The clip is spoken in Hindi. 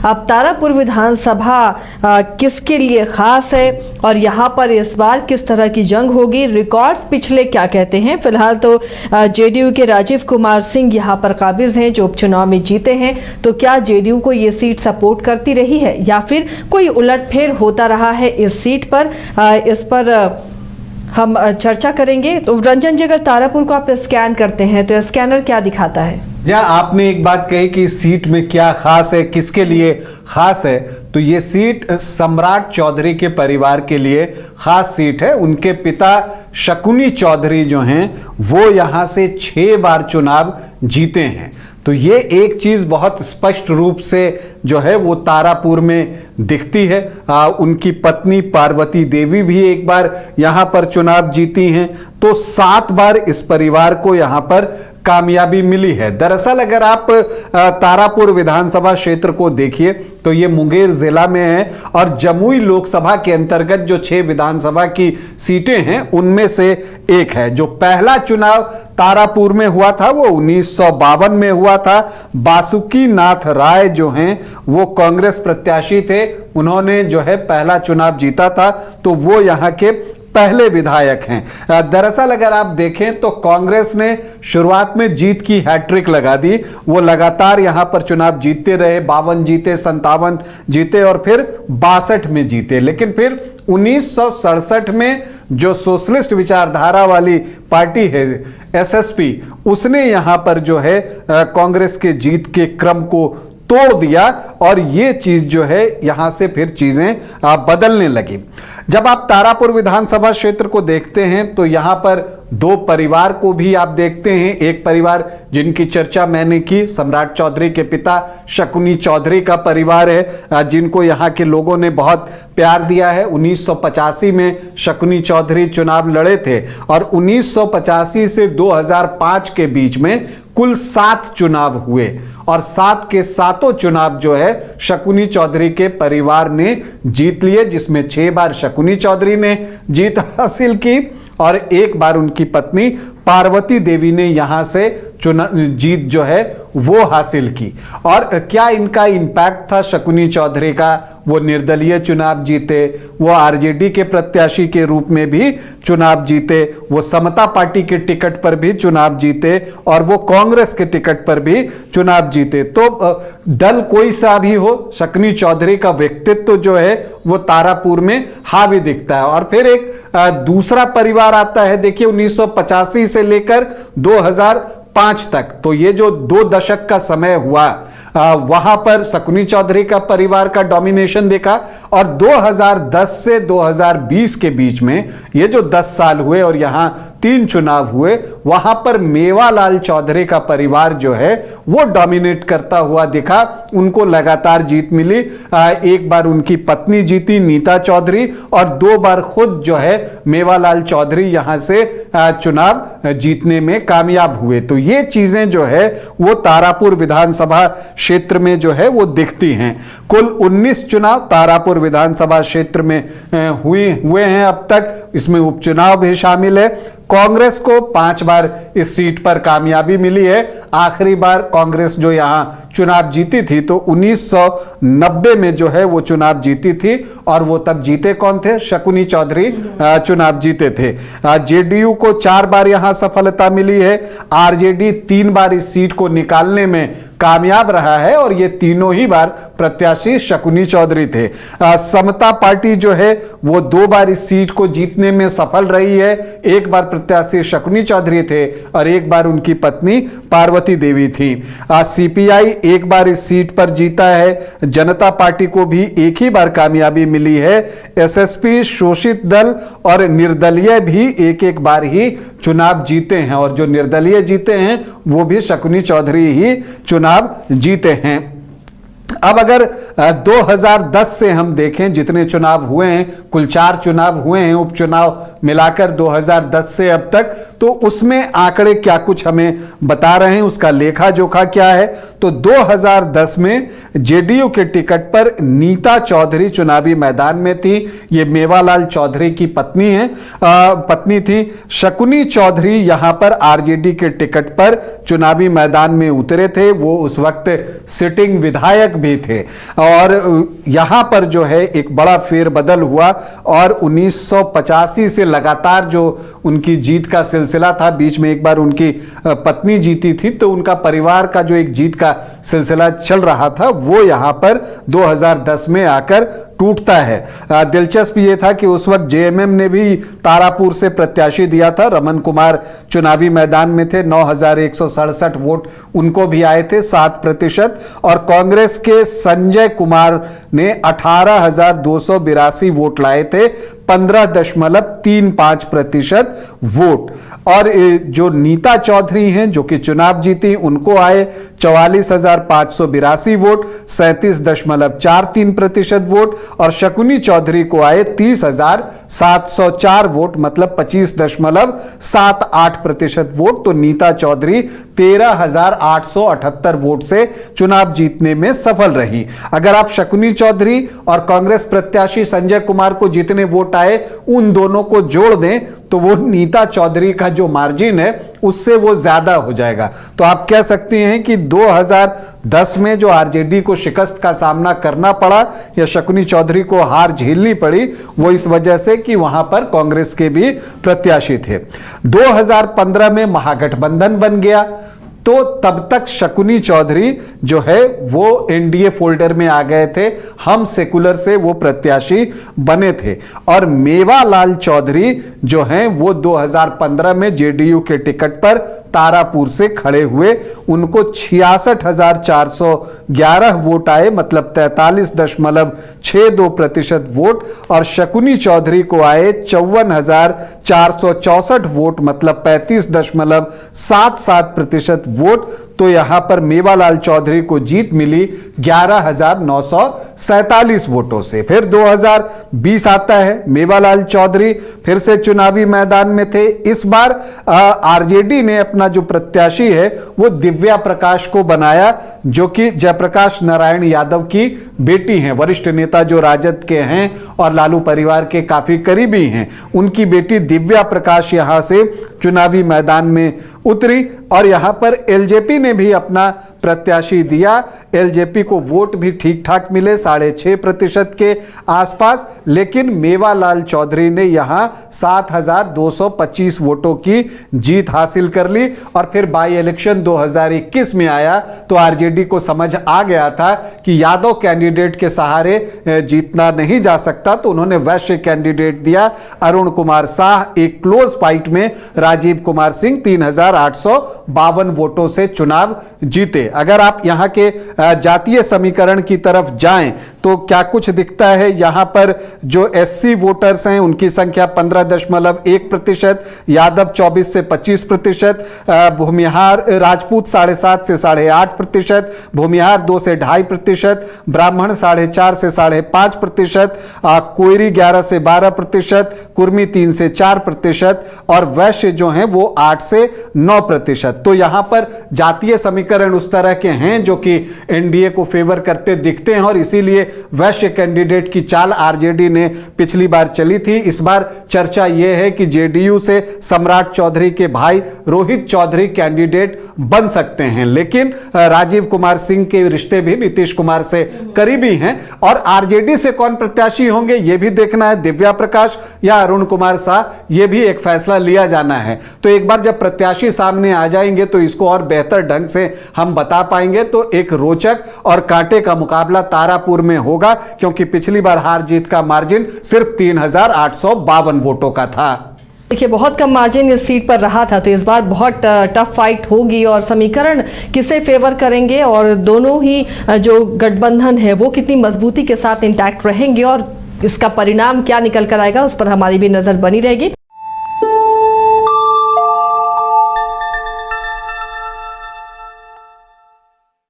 अब तारापुर विधानसभा किसके लिए खास है और यहाँ पर इस बार किस तरह की जंग होगी, रिकॉर्ड्स पिछले क्या कहते हैं। फिलहाल तो जेडीयू के राजीव कुमार सिंह यहाँ पर काबिज हैं जो उपचुनाव में जीते हैं। तो क्या जेडीयू को ये सीट सपोर्ट करती रही है या फिर कोई उलटफेर होता रहा है इस सीट पर, इस पर हम चर्चा करेंगे। तो रंजन जी, अगर तारापुर को आप स्कैन करते हैं तो स्कैनर क्या दिखाता है? या आपने एक बात कही कि सीट में क्या खास है, किसके लिए खास है, तो ये सीट सम्राट चौधरी के परिवार के लिए खास सीट है। उनके पिता शकुनी चौधरी जो हैं वो यहां से 6 बार चुनाव जीते हैं। तो ये एक चीज बहुत स्पष्ट रूप से जो है वो तारापुर में दिखती है। उनकी पत्नी पार्वती देवी भी एक बार यहां पर चुनाव जीती हैं। तो 7 बार इस परिवार को यहां पर कामयाबी मिली है। दरअसल अगर आप तारापुर विधानसभा क्षेत्र को देखिए तो ये मुंगेर जिला में है और जमुई लोकसभा के अंतर्गत जो 6 विधानसभा की सीटें हैं उनमें से एक है। जो पहला चुनाव तारापुर में हुआ था वो 1952 में हुआ था। बासुकी नाथ राय जो हैं वो कांग्रेस प्रत्याशी थे, उन्होंने जो है पहला चुनाव जीता था, तो वो यहाँ के पहले विधायक हैं। दरअसल अगर आप देखें तो कांग्रेस ने शुरुआत में जीत की हैट्रिक लगा दी, वो लगातार यहां पर चुनाव जीतते रहे, 52 जीते, 57 जीते और फिर 62 में जीते। लेकिन फिर 1967 में जो सोशलिस्ट विचारधारा वाली पार्टी है एसएसपी, उसने यहां पर जो है कांग्रेस के जीत के क्रम को तोड़ दिया और ये चीज जो है यहां से फिर चीजें बदलने लगी। जब आप तारापुर विधानसभा क्षेत्र को देखते हैं तो यहां पर 2 परिवार को भी आप देखते हैं। एक परिवार जिनकी चर्चा मैंने की, सम्राट चौधरी के पिता शकुनी चौधरी का परिवार है, जिनको यहां के लोगों ने बहुत प्यार दिया है। 1985 में शकुनी चौधरी चुनाव लड़े थे और 1985 से 2005 के बीच में कुल 7 चुनाव हुए और 7 के 7 चुनाव जो है शकुनी चौधरी के परिवार ने जीत लिए, जिसमें 6 बार शकुनी चौधरी ने जीत हासिल की और 1 बार उनकी पत्नी पार्वती देवी ने यहां से जीत जो है वो हासिल की। और क्या इनका इंपैक्ट था शकुनी चौधरी का, वो निर्दलीय चुनाव जीते, वो आरजेडी के प्रत्याशी के रूप में भी चुनाव जीते, वो समता पार्टी के टिकट पर भी चुनाव जीते और वो कांग्रेस के टिकट पर भी चुनाव जीते। तो दल कोई सा भी हो, शकुनी चौधरी का व्यक्तित्व जो है वो तारापुर में हावी दिखता है। और फिर एक दूसरा परिवार आता है, देखिए 1985 से लेकर 2005 तक, तो ये जो 2 दशक का समय हुआ वहां पर शकुनी चौधरी का परिवार का डोमिनेशन देखा। और 2010 से 2020 के बीच में ये जो 10 साल हुए और यहां 3 चुनाव हुए, वहां पर मेवालाल चौधरी का परिवार जो है वो डोमिनेट करता हुआ दिखा, उनको लगातार जीत मिली। 1 बार उनकी पत्नी जीती नीता चौधरी और 2 बार खुद जो है मेवालाल चौधरी यहां से चुनाव जीतने में कामयाब हुए। तो ये चीजें जो है वो तारापुर विधानसभा क्षेत्र में जो है वो दिखती हैं। कुल 19 चुनाव तारापुर विधानसभा क्षेत्र में हुए हैं अब तक, इसमें उपचुनाव भी शामिल है। कांग्रेस को 5 बार इस सीट पर कामयाबी मिली है। आखिरी बार कांग्रेस जो यहां चुनाव जीती थी तो 1990 में जो है वो चुनाव जीती थी और वो तब जीते कौन थे? शकुनी चौधरी चुनाव जीते थे। जेडीयू को 4 बार यहां सफलता मिली है। आरजेडी 3 बार इस सीट को निकालने में कामयाब रहा है और ये तीनों ही बार प्रत्याशी शकुनी चौधरी थे। समता पार्टी जो है वो 2 बार इस सीट को जीतने में सफल रही है। 1 बार प्रत्याशी शकुनी चौधरी थे और 1 बार उनकी पत्नी पार्वती देवी थी। सीपीआई 1 बार इस सीट पर जीता है। जनता पार्टी को भी 1 ही बार कामयाबी मिली है। एसएसपी, शोषित दल और निर्दलीय भी 1-1 बार ही चुनाव जीते हैं और जो निर्दलीय जीते हैं वो भी शकुनी चौधरी ही चुनाव जीते हैं। अब अगर 2010 से हम देखें जितने चुनाव हुए हैं, कुल 4 चुनाव हुए हैं उपचुनाव मिलाकर 2010 से अब तक, तो उसमें आंकड़े क्या कुछ हमें बता रहे हैं, उसका लेखा जोखा क्या है। तो 2010 में जेडीयू के टिकट पर नीता चौधरी चुनावी मैदान में थी। ये मेवालाल चौधरी की पत्नी थी। शकुनी चौधरी यहां पर आरजेडी के टिकट पर चुनावी मैदान में उतरे थे। वो उस वक्त सिटिंग विधायक भी थे। और यहाँ पर जो है एक बड़ा फेरबदल हुआ और 1985 से लगातार जो उनकी जीत का सिलसिला था, बीच में एक बार उनकी पत्नी जीती थी, तो उनका परिवार का जो एक जीत का सिलसिला चल रहा था वो यहाँ पर 2010 में आकर टूटता है। दिलचस्प ये था कि उस वक्त जेएमएम ने भी तारापुर से प्रत्याशी दिया था, रमन कुमार चुनावी मैदान में थे, 9,167 वोट उनको भी आए थे, 7%। और कांग्रेस के संजय कुमार ने 18,282 वोट लाए थे, 15.35% वोट। और जो नीता चौधरी हैं जो कि चुनाव जीती, उनको आए 44,582 वोट, 37.43% वोट। और शकुनी चौधरी को आए 30,704 वोट, मतलब 25.78% वोट। तो नीता चौधरी 13,878 वोट से चुनाव जीतने में सफल रही। अगर आप शकुनी चौधरी और कांग्रेस प्रत्याशी संजय कुमार को जितने वोट आए उन दोनों को जोड़ दें तो वो नीता चौधरी का जो मार्जिन है उससे वो ज्यादा हो जाएगा। तो आप कह सकते हैं कि 2010 में जो आरजेडी को शिकस्त का सामना करना पड़ा या शकुनी चौधरी को हार झेलनी पड़ी, वो इस वजह से कि वहां पर कांग्रेस के भी प्रत्याशी थे। 2015 में महागठबंधन बन गया, तो तब तक शकुनी चौधरी जो है वो एनडीए फोल्डर में आ गए थे, हम सेकुलर से वो प्रत्याशी बने थे। और मेवालाल चौधरी जो हैं वो 2015 में जेडीयू के टिकट पर तारापुर से खड़े हुए, उनको 66,411 वोट आए, मतलब 43.62% वोट। और शकुनी चौधरी को आए 54,464 वोट, मतलब 35.77% वोट। तो यहां पर मेवालाल चौधरी को जीत मिली 11,947 वोटों से। फिर 2020 आता है, मेवालाल चौधरी फिर से चुनावी मैदान में थे। इस बार आरजेडी ने अपना जो प्रत्याशी है वो दिव्या प्रकाश को बनाया, जो कि जयप्रकाश नारायण यादव की बेटी हैं, वरिष्ठ नेता जो राजद के हैं और लालू परिवार के काफी करीबी हैं, उनकी बेटी दिव्या प्रकाश यहां से चुनावी मैदान में उतरी। और यहां पर एलजेपी ने भी अपना प्रत्याशी दिया। एलजेपी को वोट भी ठीक ठाक मिले, 6.5% के आसपास, लेकिन मेवालाल चौधरी ने यहां 7,225 वोटों की जीत हासिल कर ली। और फिर बाई इलेक्शन 2021 में आया तो आरजेडी को समझ आ गया था कि यादव कैंडिडेट के सहारे जीतना नहीं जा सकता, तो उन्होंने वैश्य कैंडिडेट दिया, अरुण कुमार साह। एक क्लोज फाइट में राजीव कुमार सिंह 3,852 वोटों से चुनाव जीते। अगर आप यहां के जातीय समीकरण की तरफ जाएं तो क्या कुछ दिखता है, यहां पर जो एससी वोटर्स हैं उनकी संख्या 15.1%, यादव 24 से 25%, भूमिहार राजपूत 7.5 से 8.5%, भूमिहार 2 से 2.5%, ब्राह्मण 4.5 से 5.5%, कोयरी 11 से 12%, कुर्मी 3 से 4% और वैश्य जो हैं वो 8 से 9%। तो यहां पर जातीय समीकरण उस तरह के हैं जो कि एनडीए को फेवर करते दिखते हैं, और इसीलिए वैश्य कैंडिडेट की चाल आरजेडी ने पिछली बार चली थी। इस बार चर्चा यह है कि जेडीयू से सम्राट चौधरी के भाई रोहित चौधरी कैंडिडेट बन सकते हैं, लेकिन राजीव कुमार सिंह के रिश्ते भी नीतीश कुमार से करीबी हैं। और आरजेडी से कौन प्रत्याशी होंगे यह भी देखना है, दिव्या प्रकाश या अरुण कुमार साह, यह भी एक फैसला लिया जाना है। तो एक बार जब प्रत्याशी सामने आ जाएंगे तो इसको और बेहतर ढंग से हम बता पाएंगे। तो एक रोचक और कांटे का मुकाबला तारापुर में होगा, क्योंकि पिछली बार हार जीत का मार्जिन सिर्फ 3,852 वोटों का था। देखिए, बहुत कम मार्जिन इस सीट पर रहा था, तो इस बार बहुत टफ फाइट होगी और समीकरण किसे फेवर करेंगे और दोनों ही जो गठबंधन है वो कितनी मजबूती के साथ इंटैक्ट रहेंगे और इसका परिणाम क्या निकल कर आएगा उस पर हमारी भी नजर बनी रहेगी।